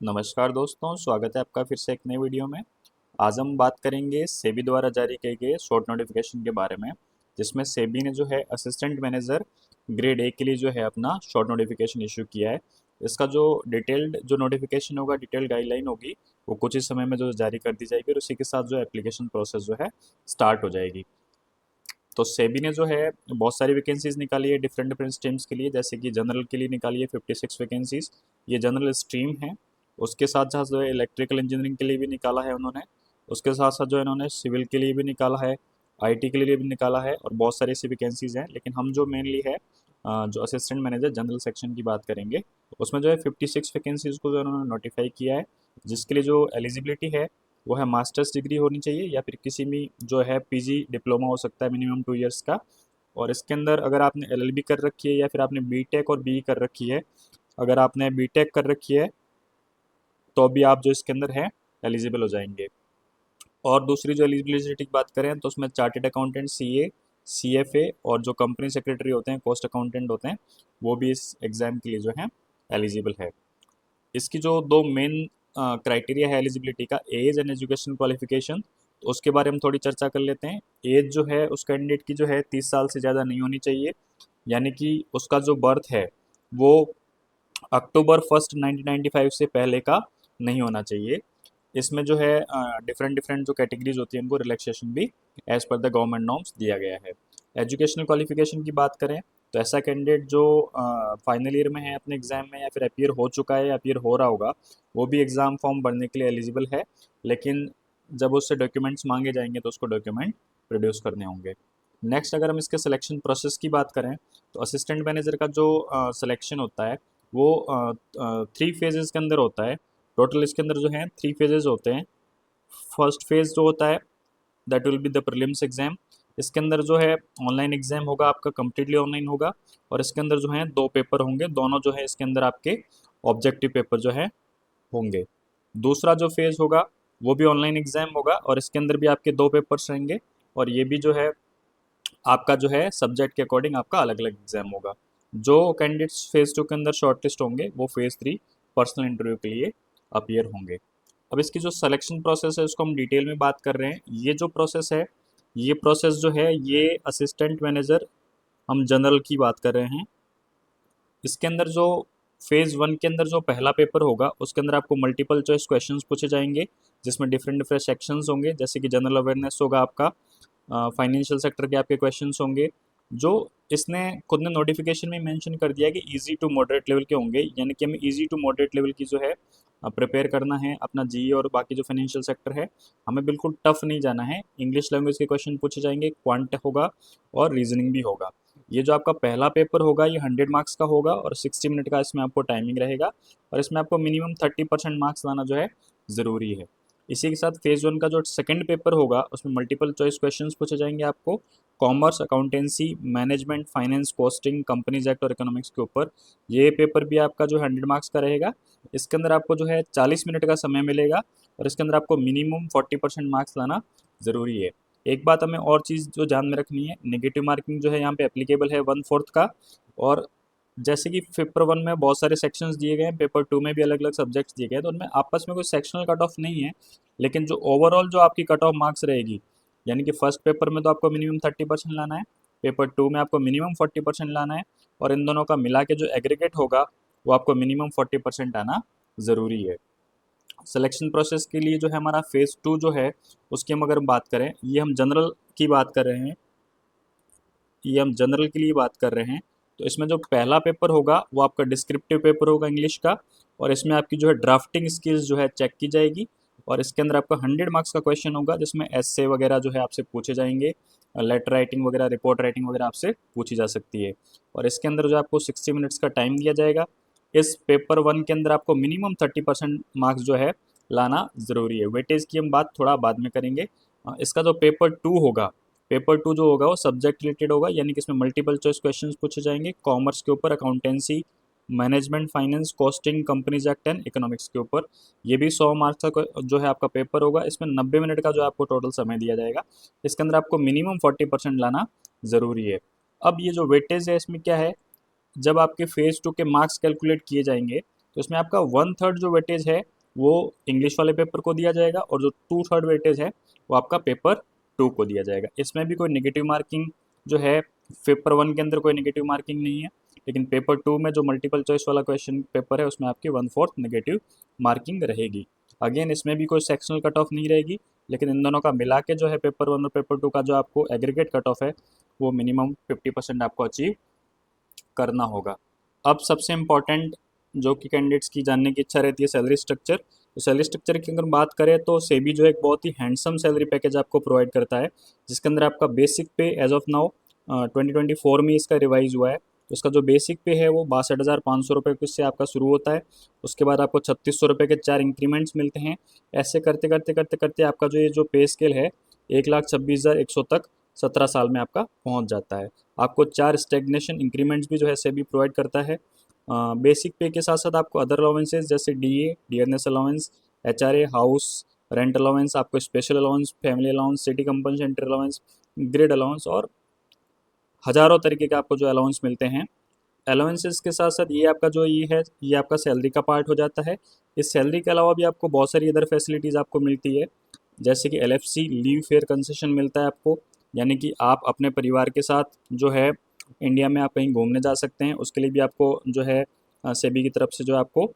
नमस्कार दोस्तों, स्वागत है आपका फिर से एक नई वीडियो में। आज हम बात करेंगे सेबी द्वारा जारी किए गए शॉर्ट नोटिफिकेशन के बारे में, जिसमें सेबी ने जो है असिस्टेंट मैनेजर ग्रेड ए के लिए जो है अपना शॉर्ट नोटिफिकेशन इशू किया है। इसका जो डिटेल्ड जो नोटिफिकेशन होगा, डिटेल्ड गाइडलाइन होगी, वो कुछ ही समय में जो जारी कर दी जाएगी और उसी के साथ जो एप्लीकेशन प्रोसेस जो है स्टार्ट हो जाएगी। तो सेबी ने जो है बहुत सारी वैकेंसीज निकाली है डिफरेंट डिफरेंट स्ट्रीम्स के लिए, जैसे कि जनरल के लिए निकाली है 56 वैकेंसीज, ये जनरल स्ट्रीम है। उसके साथ साथ जो है इलेक्ट्रिकल इंजीनियरिंग के लिए भी निकाला है उन्होंने। उसके साथ साथ जो है इन्होंने सिविल के लिए भी निकाला है, आईटी के लिए भी निकाला है और बहुत सारी ऐसी वैकेंसीज हैं। लेकिन हम जो मेनली है जो असिस्टेंट मैनेजर जनरल सेक्शन की बात करेंगे, उसमें जो है 56 वैकेंसीज को जो उन्होंने नोटिफाई किया है, जिसके लिए जो एलिजिबिलिटी है वो है मास्टर्स डिग्री होनी चाहिए या फिर किसी भी जो है पीजी डिप्लोमा हो सकता है मिनिमम 2 इयर्स का। और इसके अंदर अगर आपने एलएलबी कर रखी है या फिर आपने बीटेक और बीई कर रखी है, अगर आपने बीटेक कर रखी है तो भी आप जो इसके अंदर है एलिजिबल हो जाएंगे। और दूसरी जो एलिजिबिलिटी की बात करें तो उसमें चार्टेड अकाउंटेंट, सीए, सीएफए और जो कंपनी सेक्रेटरी होते हैं, कॉस्ट अकाउंटेंट होते हैं, वो भी इस एग्ज़ाम के लिए जो है एलिजिबल है। इसकी जो दो मेन क्राइटेरिया है एलिजिबिलिटी का, एज एंड एजुकेशन क्वालिफिकेशन, तो उसके बारे में थोड़ी चर्चा कर लेते हैं। एज जो है उस कैंडिडेट की जो है 30 साल से ज़्यादा नहीं होनी चाहिए, यानी कि उसका जो बर्थ है वो अक्टूबर 1 1995 से पहले का नहीं होना चाहिए। इसमें जो है डिफरेंट डिफरेंट जो कैटेगरीज होती हैं उनको रिलैक्सेशन भी as per the government norms दिया गया है। एजुकेशनल क्वालिफिकेशन की बात करें तो ऐसा कैंडिडेट जो फाइनल ईयर में है अपने एग्ज़ाम में, या फिर अपियर हो चुका है या अपियर हो रहा होगा, वो भी एग्ज़ाम फॉर्म भरने के लिए एलिजिबल है। लेकिन जब उससे डॉक्यूमेंट्स मांगे जाएंगे तो उसको डॉक्यूमेंट प्रोड्यूस करने होंगे। नेक्स्ट, अगर हम इसके सिलेक्शन प्रोसेस की बात करें तो असिस्टेंट मैनेजर का जो सिलेक्शन होता है वो 3 फेजेस के अंदर होता है। टोटल इसके अंदर जो है 3 फेजेस होते हैं। फर्स्ट फेज जो होता है that will be the prelims exam. इसके अंदर जो है ऑनलाइन एग्जाम होगा, आपका कम्प्लीटली ऑनलाइन होगा और इसके अंदर जो है 2 पेपर होंगे, दोनों जो है इसके अंदर आपके ऑब्जेक्टिव पेपर जो है होंगे। दूसरा जो फेज होगा वो भी ऑनलाइन एग्जाम होगा और इसके अंदर भी आपके 2 पेपर्स रहेंगे और ये भी जो है आपका जो है सब्जेक्ट के अकॉर्डिंग आपका अलग अलग एग्जाम होगा। जो कैंडिडेट्स फेज 2 के अंदर शॉर्टलिस्ट होंगे वो फेज 3 पर्सनल इंटरव्यू के लिए अपीयर होंगे। अब इसकी जो सिलेक्शन प्रोसेस है उसको हम डिटेल में बात कर रहे हैं। ये जो प्रोसेस है, ये प्रोसेस जो है ये असिस्टेंट मैनेजर, हम जनरल की बात कर रहे हैं, इसके अंदर जो फेज़ 1 के अंदर जो पहला पेपर होगा उसके अंदर आपको मल्टीपल चॉइस क्वेश्चंस पूछे जाएंगे, जिसमें डिफरेंट डिफरेंट सेक्शंस होंगे, जैसे कि जनरल अवेयरनेस होगा आपका, फाइनेंशियल सेक्टर के आपके क्वेश्चंस होंगे, जो इसने खुद ने नोटिफिकेशन में मेंशन कर दिया है कि इजी टू मॉडरेट लेवल के होंगे, यानी कि हमें इजी टू मॉडरेट लेवल की जो है प्रिपेयर करना है अपना जी और बाकी जो फाइनेंशियल सेक्टर है। हमें बिल्कुल टफ नहीं जाना है। इंग्लिश लैंग्वेज के क्वेश्चन पूछे जाएंगे, क्वांट होगा और रीजनिंग भी होगा। ये जो आपका पहला पेपर होगा ये 100 मार्क्स का होगा और 60 मिनट का इसमें आपको टाइमिंग रहेगा और इसमें आपको मिनिमम 30% मार्क्स लाना जो है ज़रूरी है। इसी के साथ फेज़ 1 का जो सेकंड पेपर होगा उसमें मल्टीपल चॉइस क्वेश्चंस पूछे जाएंगे आपको, commerce, accountancy, management, finance, costing, companies act और इकोनॉमिक्स के ऊपर। ये पेपर भी आपका जो 100 मार्क्स का रहेगा। इसके अंदर आपको जो है 40 मिनट का समय मिलेगा और इसके अंदर आपको मिनिमम 40% मार्क्स लाना ज़रूरी है। एक बात हमें और चीज़ जो ध्यान में रखनी है, नेगेटिव मार्किंग जो है यहाँ पे एप्लीकेबल है 1/4 का। और जैसे कि पेपर 1 में बहुत सारे सेक्शंस दिए गए हैं, पेपर 2 में भी अलग अलग सब्जेक्ट्स दिए गए हैं, तो उनमें आपस में कोई सेक्शनल कट ऑफ नहीं है। लेकिन जो ओवरऑल जो आपकी कट ऑफ मार्क्स रहेगी, यानी कि फर्स्ट पेपर में तो आपको मिनिमम 30% लाना है, पेपर 2 में आपको मिनिमम 40% लाना है और इन दोनों का मिला के जो एग्रीगेट होगा वो आपको मिनिमम 40% आना ज़रूरी है। सिलेक्शन प्रोसेस के लिए जो है हमारा फेज़ 2 जो है उसकी हम अगर बात करें, ये हम जनरल की बात कर रहे हैं, ये हम जनरल के लिए बात कर रहे हैं। तो इसमें जो पहला पेपर होगा वो आपका डिस्क्रिप्टिव पेपर होगा इंग्लिश का और इसमें आपकी जो है ड्राफ्टिंग स्किल्स जो है चेक की जाएगी और इसके अंदर आपका 100 मार्क्स का क्वेश्चन होगा, जिसमें एस्से वगैरह जो है आपसे पूछे जाएंगे, लेटर राइटिंग वगैरह, रिपोर्ट राइटिंग वगैरह आपसे पूछी जा सकती है और इसके अंदर जो आपको 60 मिनट्स का टाइम दिया जाएगा। इस पेपर 1 के अंदर आपको मिनिमम 30% मार्क्स जो है लाना ज़रूरी है। वेटेज की हम बात थोड़ा बाद में करेंगे। इसका जो पेपर 2 होगा, पेपर 2 जो होगा वो सब्जेक्ट रिलेटेड होगा, यानी कि इसमें मल्टीपल चॉइस क्वेश्चंस पूछे जाएंगे, कॉमर्स के ऊपर, accountancy, management, finance, costing, companies act and economics के ऊपर। ये भी 100 मार्क्स का जो है आपका पेपर होगा। इसमें 90 मिनट का जो आपको टोटल समय दिया जाएगा। इसके अंदर आपको मिनिमम 40% लाना ज़रूरी है। अब ये जो वेटेज है इसमें क्या है, जब आपके फेज़ 2 के मार्क्स कैलकुलेट किए जाएंगे तो इसमें आपका 1/3 जो वेटेज है वो इंग्लिश वाले पेपर को दिया जाएगा और जो 2/3 वेटेज है वो आपका पेपर 2 को दिया जाएगा। इसमें भी कोई नेगेटिव मार्किंग जो है पेपर 1 के अंदर कोई नेगेटिव मार्किंग नहीं है, लेकिन पेपर 2 में जो मल्टीपल चॉइस वाला क्वेश्चन पेपर है उसमें आपकी 1/4 नेगेटिव मार्किंग रहेगी। अगेन इसमें भी कोई सेक्शनल कट ऑफ नहीं रहेगी, लेकिन इन दोनों का मिला के जो है पेपर 1 और पेपर 2 का जो आपको एग्रीगेट कट ऑफ है वो मिनिमम 50% आपको अचीव करना होगा। अब सबसे इम्पॉर्टेंट जो कि कैंडिडेट्स की जानने की इच्छा रहती है, सैलरी स्ट्रक्चर। तो सैलरी स्ट्रक्चर की अगर बात करें तो सेबी जो एक बहुत ही हैंडसम सैलरी पैकेज आपको प्रोवाइड करता है, जिसके अंदर आपका बेसिक पे एज ऑफ नाउ 2024 में इसका रिवाइज हुआ है। तो उसका जो बेसिक पे है वो 62,500 रुपये से आपका शुरू होता है। उसके बाद आपको 3600 रुपये के 4 इंक्रीमेंट्स मिलते हैं। ऐसे करते करते करते करते आपका जो ये जो पे स्केल है 1,26,100 तक 17 साल में आपका पहुंच जाता है। आपको 4 स्टेगनेशन इंक्रीमेंट्स भी जो है सेबी प्रोवाइड करता है। बेसिक पे के साथ साथ आपको अदर अलाउंसेस जैसे DA, dearness allowance, HRA, house rent allowance, आपको special allowance, family allowance, city compensatory allowance, grid allowance और हज़ारों तरीके के आपको जो अलाउंस मिलते हैं। अलाउंसेस के साथ साथ ये आपका जो ये है ये आपका सैलरी का पार्ट हो जाता है। इस सैलरी के अलावा भी आपको बहुत सारी अदर फैसिलिटीज़ आपको मिलती है, जैसे कि एलएफसी लीव फेयर कंसेशन मिलता है आपको, यानी कि आप अपने परिवार के साथ जो है इंडिया में आप कहीं घूमने जा सकते हैं, उसके लिए भी आपको जो है सेबी की तरफ से जो आपको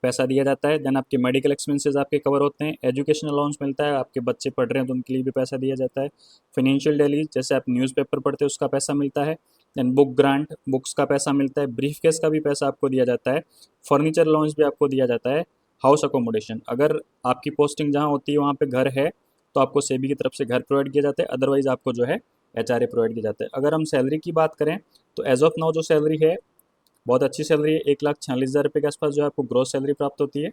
पैसा दिया जाता है। देन आपके मेडिकल एक्सपेंसेस आपके कवर होते हैं। एजुकेशन अलाउंस मिलता है, आपके बच्चे पढ़ रहे हैं तो उनके लिए भी पैसा दिया जाता है। फाइनेंशियल डेली जैसे आप न्यूज़पेपर पढ़ते हैं उसका पैसा मिलता है। देन बुक ग्रांट, बुक्स का पैसा मिलता है। ब्रीफ केस का भी पैसा आपको दिया जाता है। फर्नीचर अलाउंस भी आपको दिया जाता है। हाउस अकोमोडेशन, अगर आपकी पोस्टिंग जहाँ होती है वहाँ पे घर है तो आपको सेबी की तरफ से घर प्रोवाइड किया जाता है, अदरवाइज आपको जो है एचआरए प्रोवाइड किया जाता है। अगर हम सैलरी की बात करें तो एज ऑफ नाउ जो सैलरी है बहुत अच्छी सैलरी है, 1,46,000 रुपये के आसपास जो है आपको ग्रॉस सैलरी प्राप्त होती है।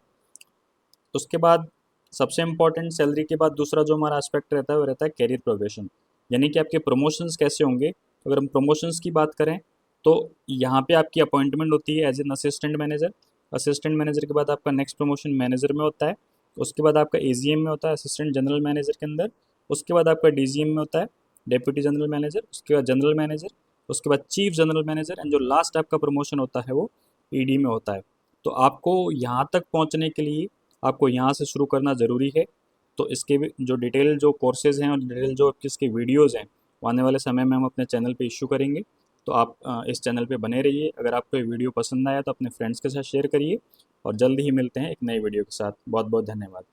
उसके बाद सबसे इम्पॉर्टेंट सैलरी के बाद दूसरा जो हमारा एस्पेक्ट रहता है वो रहता है कैरियर प्रोग्रेशन, यानी कि आपके प्रमोशंस कैसे होंगे। अगर हम प्रमोशंस की बात करें तो यहाँ पे आपकी अपॉइंटमेंट होती है as an assistant manager. Assistant manager के बाद आपका नेक्स्ट प्रमोशन मैनेजर में होता है। उसके बाद आपका एजीएम में होता है, असिस्टेंट जनरल मैनेजर के अंदर। उसके बाद आपका डीजीएम में होता है, डेप्यूटी जनरल मैनेजर। उसके बाद जनरल मैनेजर, उसके बाद चीफ जनरल मैनेजर, एंड जो लास्ट आपका प्रमोशन होता है वो ईडी में होता है। तो आपको यहाँ तक पहुँचने के लिए आपको यहाँ से शुरू करना ज़रूरी है। तो इसके भी जो डिटेल जो कोर्सेज़ हैं और डिटेल जो इसके वीडियोज़ हैं वो आने वाले समय में हम अपने चैनल पे इशू करेंगे। तो आप इस चैनल पे बने रहिए। अगर आपको ये वीडियो पसंद आया तो अपने फ्रेंड्स के साथ शेयर करिए और जल्द ही मिलते हैं एक नई वीडियो के साथ। बहुत बहुत धन्यवाद।